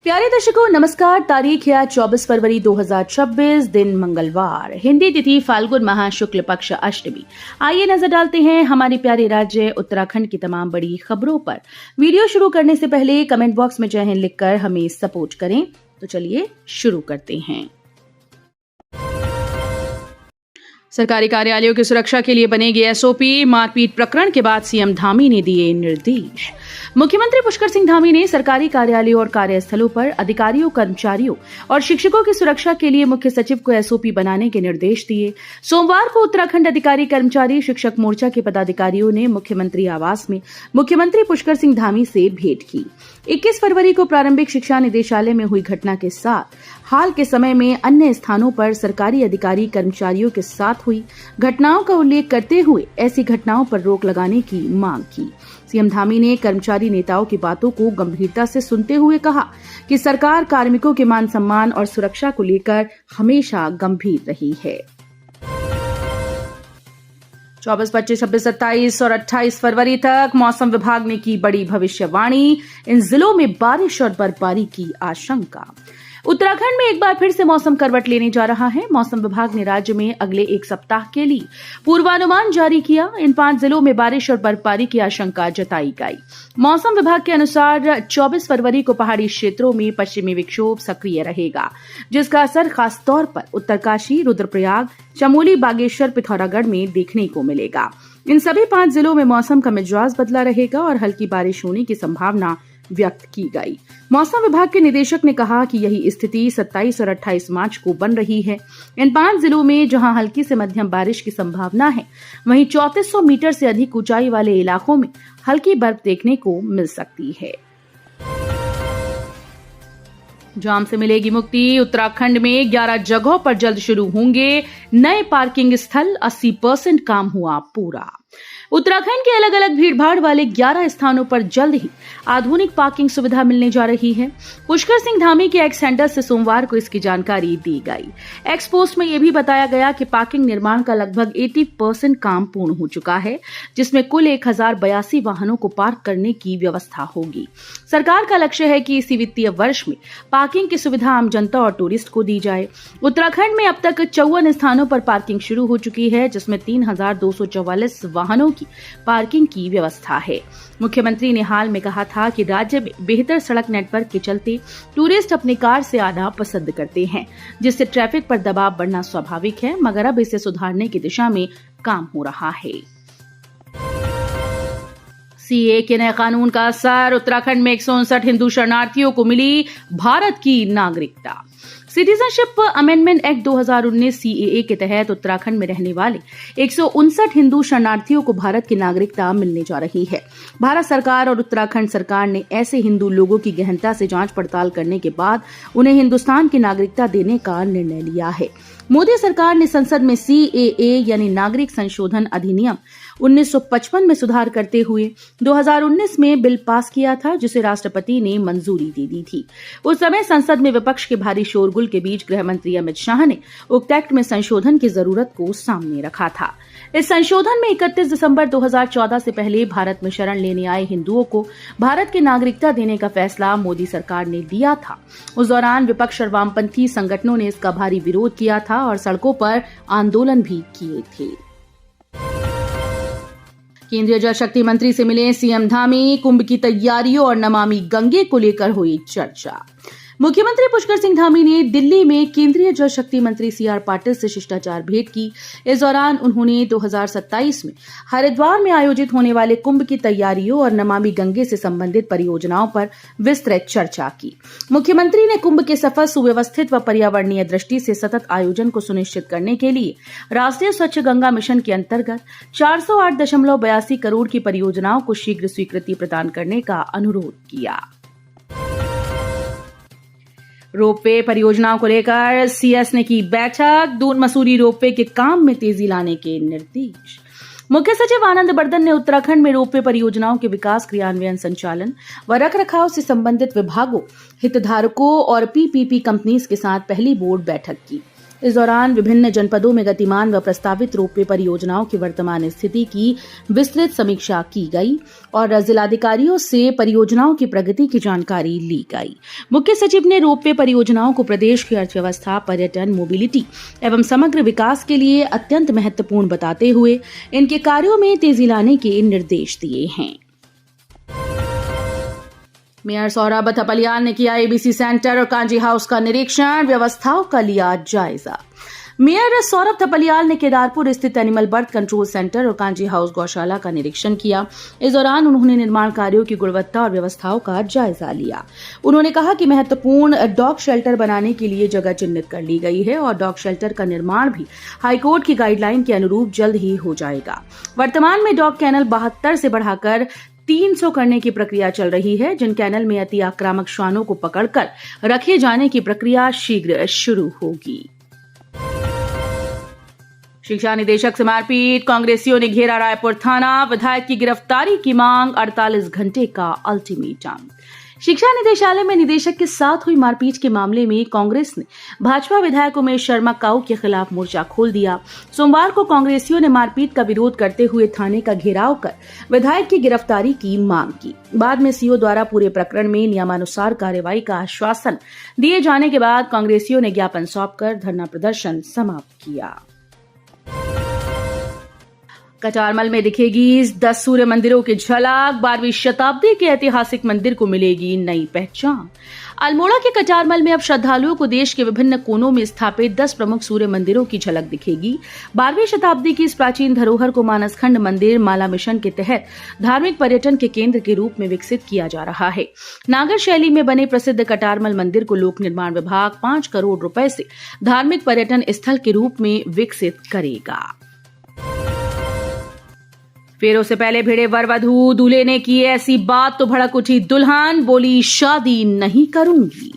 प्यारे दर्शकों नमस्कार। तारीख है 24 फरवरी 2026, दिन मंगलवार, हिंदी तिथि फाल्गुन माह शुक्ल पक्ष अष्टमी। आइए नजर डालते हैं हमारे प्यारे राज्य उत्तराखंड की तमाम बड़ी खबरों पर। वीडियो शुरू करने से पहले कमेंट बॉक्स में जय हिंद लिखकर हमें सपोर्ट करें। तो चलिए शुरू करते हैं। सरकारी कार्यालयों की सुरक्षा के लिए बनेगी एसओपी। मारपीट प्रकरण के बाद सीएम धामी ने दिए निर्देश। मुख्यमंत्री पुष्कर सिंह धामी ने सरकारी कार्यालयों और कार्यस्थलों पर अधिकारियों, कर्मचारियों और शिक्षकों की सुरक्षा के लिए मुख्य सचिव को एसओपी बनाने के निर्देश दिए। सोमवार को उत्तराखंड अधिकारी, कर्मचारी, शिक्षक मोर्चा के पदाधिकारियों ने मुख्यमंत्री आवास में मुख्यमंत्री पुष्कर सिंह धामी से भेंट की। 21 फरवरी को प्रारंभिक शिक्षा निदेशालय में हुई घटना के साथ हाल के समय में अन्य स्थानों पर सरकारी अधिकारी, कर्मचारियों के साथ हुई घटनाओं का उल्लेख करते हुए ऐसी घटनाओं पर रोक लगाने की मांग की। सीएम धामी ने कर्मचारी नेताओं की बातों को गंभीरता से सुनते हुए कहा कि सरकार कार्मिकों के मान सम्मान और सुरक्षा को लेकर हमेशा गंभीर रही है। 24, 25, 26, 27 और 28 फरवरी तक मौसम विभाग ने की बड़ी भविष्यवाणी। इन जिलों में बारिश और बर्फबारी की आशंका। उत्तराखंड में एक बार फिर से मौसम करवट लेने जा रहा है। मौसम विभाग ने राज्य में अगले एक सप्ताह के लिए पूर्वानुमान जारी किया। इन 5 जिलों में बारिश और बर्फबारी की आशंका जताई गई। मौसम विभाग के अनुसार 24 फरवरी को पहाड़ी क्षेत्रों में पश्चिमी विक्षोभ सक्रिय रहेगा, जिसका असर खासतौर पर उत्तरकाशी, रुद्रप्रयाग, चमोली, बागेश्वर, पिथौरागढ़ में देखने को मिलेगा। इन सभी 5 जिलों में मौसम का मिजाज बदला रहेगा और हल्की बारिश होने की संभावना व्यक्त की गई। मौसम विभाग के निदेशक ने कहा कि यही स्थिति 27 और 28 मार्च को बन रही है। इन 5 जिलों में जहां हल्की से मध्यम बारिश की संभावना है, वहीं 3400 मीटर से अधिक ऊंचाई वाले इलाकों में हल्की बर्फ देखने को मिल सकती है। जाम से मिलेगी मुक्ति। उत्तराखंड में 11 जगहों पर जल्द शुरू होंगे नए पार्किंग स्थल। 80% काम हुआ पूरा। उत्तराखंड के अलग अलग भीड़भाड़ वाले 11 स्थानों पर जल्द ही आधुनिक पार्किंग सुविधा मिलने जा रही है। पुष्कर सिंह धामी के एक्स हैंडल से सोमवार को इसकी जानकारी दी गई। एक्स पोस्ट में यह भी बताया गया कि पार्किंग निर्माण का लगभग 80% काम पूर्ण हो चुका है, जिसमें कुल 1082 वाहनों को पार्क करने की व्यवस्था होगी। सरकार का लक्ष्य है कि इसी वित्तीय वर्ष में पार्किंग की सुविधा आम जनता और टूरिस्ट को दी जाए। उत्तराखंड में अब तक 54 स्थानों पर पार्किंग शुरू हो चुकी है, जिसमें 3244 वाहनों की पार्किंग की व्यवस्था है। मुख्यमंत्री ने हाल में कहा था कि राज्य में बेहतर सड़क नेटवर्क के चलते टूरिस्ट अपनी कार से आना पसंद करते हैं, जिससे ट्रैफिक पर दबाव बढ़ना स्वाभाविक है, मगर अब इसे सुधारने की दिशा में काम हो रहा है। सीए के नए कानून का असर। उत्तराखंड में 159 हिंदू शरणार्थियों को मिली भारत की नागरिकता। सिटीजनशिप अमेंडमेंट एक्ट 2019 सीएए के तहत उत्तराखंड में रहने वाले 159 हिंदू शरणार्थियों को भारत की नागरिकता मिलने जा रही है। भारत सरकार और उत्तराखंड सरकार ने ऐसे हिंदू लोगों की गहनता से जांच पड़ताल करने के बाद उन्हें हिंदुस्तान की नागरिकता देने का निर्णय लिया है। मोदी सरकार ने संसद में सीएए यानी नागरिक संशोधन अधिनियम 1955 में सुधार करते हुए 2019 में बिल पास किया था, जिसे राष्ट्रपति ने मंजूरी दे दी थी। उस समय संसद में विपक्ष के भारी शोरगुल के बीच गृह मंत्री अमित शाह ने उक्त एक्ट में संशोधन की जरूरत को सामने रखा था। इस संशोधन में 31 दिसंबर 2014 से पहले भारत में शरण लेने आए हिंदुओं को भारत की नागरिकता देने का फैसला मोदी सरकार ने लिया था। उस दौरान विपक्ष और वामपंथी संगठनों ने इसका भारी विरोध किया था और सड़कों पर आंदोलन भी किए थे। केंद्रीय जल शक्ति मंत्री से मिले सीएम धामी। कुंभ की तैयारियों और नमामि गंगे को लेकर हुई चर्चा। मुख्यमंत्री पुष्कर सिंह धामी ने दिल्ली में केंद्रीय जल शक्ति मंत्री सीआर पाटिल से शिष्टाचार भेंट की। इस दौरान उन्होंने 2027 में हरिद्वार में आयोजित होने वाले कुंभ की तैयारियों और नमामि गंगे से संबंधित परियोजनाओं पर विस्तृत चर्चा की। मुख्यमंत्री ने कुंभ के सफल, सुव्यवस्थित व पर्यावरणीय दृष्टि से सतत आयोजन को सुनिश्चित करने के लिए राष्ट्रीय स्वच्छ गंगा मिशन के अंतर्गत 408.82 करोड़ की परियोजनाओं को शीघ्र स्वीकृति प्रदान करने का अनुरोध किया। रोपवे परियोजनाओं को लेकर सीएस ने की बैठक। दून मसूरी रोपवे के काम में तेजी लाने के निर्देश। मुख्य सचिव आनंद बर्धन ने उत्तराखंड में रोपवे परियोजनाओं के विकास, क्रियान्वयन, संचालन व रखरखाव से संबंधित विभागों, हितधारकों और पीपीपी कंपनीज के साथ पहली बोर्ड बैठक की। इस दौरान विभिन्न जनपदों में गतिमान व प्रस्तावित रोपवे परियोजनाओं की वर्तमान स्थिति की विस्तृत समीक्षा की गई और जिलाधिकारियों से परियोजनाओं की प्रगति की जानकारी ली गई। मुख्य सचिव ने रोपवे परियोजनाओं को प्रदेश की अर्थव्यवस्था, पर्यटन, मोबिलिटी एवं समग्र विकास के लिए अत्यंत महत्वपूर्ण बताते हुए इनके कार्यों में तेजी लाने के निर्देश दिए हैं। मेयर सौरभ थपलियाल ने किया एबीसी सेंटर और कांजी हाउस का निरीक्षण, व्यवस्थाओं का लिया जायजा। मेयर सौरभ थपलियाल ने केदारपुर स्थित एनिमल बर्थ कंट्रोल सेंटर और कांजी हाउस गौशाला का निरीक्षण किया। इस दौरान उन्होंने निर्माण कार्यों की गुणवत्ता और व्यवस्थाओं का जायजा लिया। उन्होंने कहा कि महत्वपूर्ण डॉग शेल्टर बनाने के लिए जगह चिन्हित कर ली गई है और डॉग शेल्टर का निर्माण भी हाईकोर्ट की गाइडलाइन के अनुरूप जल्द ही हो जाएगा। वर्तमान में डॉग कैनल 72 से बढ़ाकर 300 करने की प्रक्रिया चल रही है, जिन कैनल में अति आक्रामक श्वानों को पकड़कर रखे जाने की प्रक्रिया शीघ्र शुरू होगी। शिक्षा निदेशक से मारपीट, कांग्रेसियों ने घेरा रायपुर थाना, विधायक की गिरफ्तारी की मांग, 48 घंटे का अल्टीमेटम। शिक्षा निदेशालय में निदेशक के साथ हुई मारपीट के मामले में कांग्रेस ने भाजपा विधायक उमेश शर्मा काऊ के खिलाफ मोर्चा खोल दिया। सोमवार को कांग्रेसियों ने मारपीट का विरोध करते हुए थाने का घेराव कर विधायक की गिरफ्तारी की मांग की। बाद में सीओ द्वारा पूरे प्रकरण में नियमानुसार कार्रवाई का आश्वासन दिए जाने के बाद कांग्रेसियों ने ज्ञापन सौंपकर धरना प्रदर्शन समाप्त किया। कटारमल में दिखेगी 10 सूर्य मंदिरों की झलक, 12वीं शताब्दी के ऐतिहासिक मंदिर को मिलेगी नई पहचान। अल्मोड़ा के कटारमल में अब श्रद्धालुओं को देश के विभिन्न कोनों में स्थापित 10 प्रमुख सूर्य मंदिरों की झलक दिखेगी। 12वीं शताब्दी की इस प्राचीन धरोहर को मानसखंड मंदिर माला मिशन के तहत धार्मिक पर्यटन के केंद्र के रूप में विकसित किया जा रहा है। नागर शैली में बने प्रसिद्ध कटारमल मंदिर को लोक निर्माण विभाग 5 करोड़ रुपए से धार्मिक पर्यटन स्थल के रूप में विकसित करेगा। फेरों से पहले भिड़े वर वधू, दूल्हे ने की ऐसी बात तो भड़क उठी दुल्हन, बोली शादी नहीं करूंगी।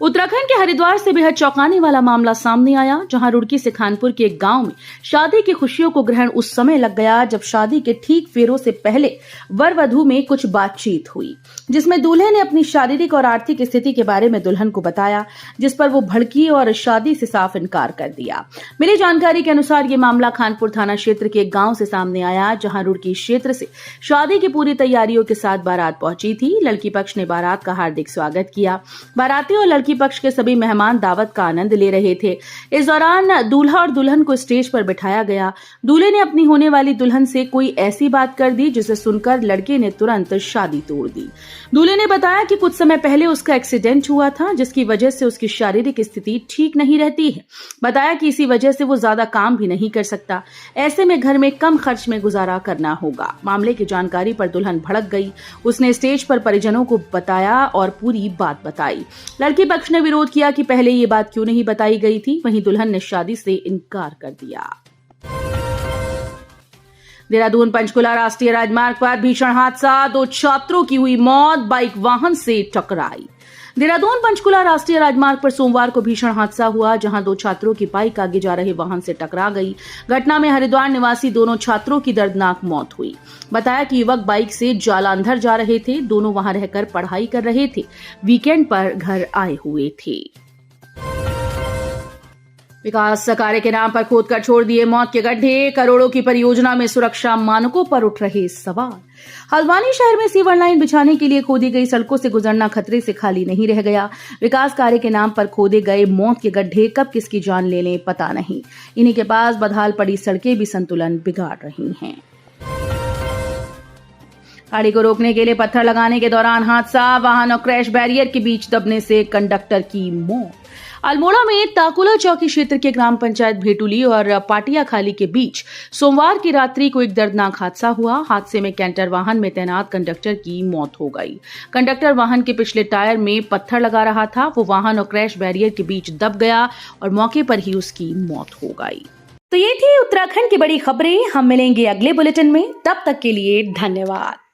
उत्तराखंड के हरिद्वार से बेहद चौंकाने वाला मामला सामने आया, जहां रुड़की से खानपुर के एक गांव में शादी की खुशियों को ग्रहण उस समय लग गया जब शादी के ठीक फेरों से पहले वर वधू में कुछ बातचीत हुई, जिसमें दूल्हे ने अपनी शारीरिक और आर्थिक स्थिति के बारे में दुल्हन को बताया, जिस पर वो भड़की और शादी से साफ इनकार कर दिया। मिली जानकारी के अनुसार ये मामला खानपुर थाना क्षेत्र के एक गांव से सामने आया, जहां रुड़की क्षेत्र से शादी की पूरी तैयारियों के साथ बारात पहुंची थी। लड़की पक्ष ने बारात का हार्दिक स्वागत किया। बाराती और लड़की पक्ष के सभी मेहमान दावत का आनंद ले रहे थे। इस दौरान दूल्हा और दुल्हन को स्टेज पर बिठाया गया। दूल्हे ने अपनी होने वाली दुल्हन से कोई ऐसी बात कर दी जिसे सुनकर लड़के ने तुरंत शादी तोड़ दी। दूल्हे ने बताया कि कुछ समय पहले उसका एक्सीडेंट हुआ था, जिसकी वजह से उसकी शारीरिक स्थिति ठीक नहीं रहती है। बताया कि इसी वजह से वो ज्यादा काम भी नहीं कर सकता, ऐसे में घर में कम खर्च में गुजारा करना होगा। मामले की जानकारी पर दुल्हन भड़क गई। उसने स्टेज पर परिजनों को बताया और पूरी बात बताई। लड़की पक्ष ने विरोध किया कि पहले ये बात क्यों नहीं बताई गई थी। वहीं दुल्हन ने शादी से इनकार कर दिया। देहरादून पंचकुला राष्ट्रीय राजमार्ग पर भीषण हादसा, 2 छात्रों की हुई मौत, बाइक वाहन से टकराई। देहरादून पंचकुला राष्ट्रीय राजमार्ग पर सोमवार को भीषण हादसा हुआ, जहां 2 छात्रों की बाइक आगे जा रहे वाहन से टकरा गई। घटना में हरिद्वार निवासी दोनों छात्रों की दर्दनाक मौत हुई। बताया कि युवक बाइक से जालंधर जा रहे थे। दोनों वहां रहकर पढ़ाई कर रहे थे, वीकेंड पर घर आए हुए थे। विकास कार्य के नाम पर खोदकर छोड़ दिए मौत के गड्ढे, करोड़ों की परियोजना में सुरक्षा मानकों पर उठ रहे सवाल। हल्द्वानी शहर में सीवर लाइन बिछाने के लिए खोदी गई सड़कों से गुजरना खतरे से खाली नहीं रह गया। विकास कार्य के नाम पर खोदे गए मौत के गड्ढे कब किसकी जान ले लें पता नहीं। इन्हीं के पास बदहाल पड़ी सड़कें भी संतुलन बिगाड़ रही हैं। गाड़ी को रोकने के लिए पत्थर लगाने के दौरान हादसा, वाहन और क्रैश बैरियर के बीच दबने से कंडक्टर की मौत। अल्मोड़ा में ताकुला चौकी क्षेत्र के ग्राम पंचायत भेटुली और पाटिया खाली के बीच सोमवार की रात्रि को एक दर्दनाक हादसा हुआ। हादसे में कैंटर वाहन में तैनात कंडक्टर की मौत हो गई। कंडक्टर वाहन के पिछले टायर में पत्थर लगा रहा था। वो वाहन और क्रैश बैरियर के बीच दब गया और मौके पर ही उसकी मौत हो गई। तो ये थी उत्तराखंड की बड़ी खबरें। हम मिलेंगे अगले बुलेटिन में, तब तक के लिए धन्यवाद।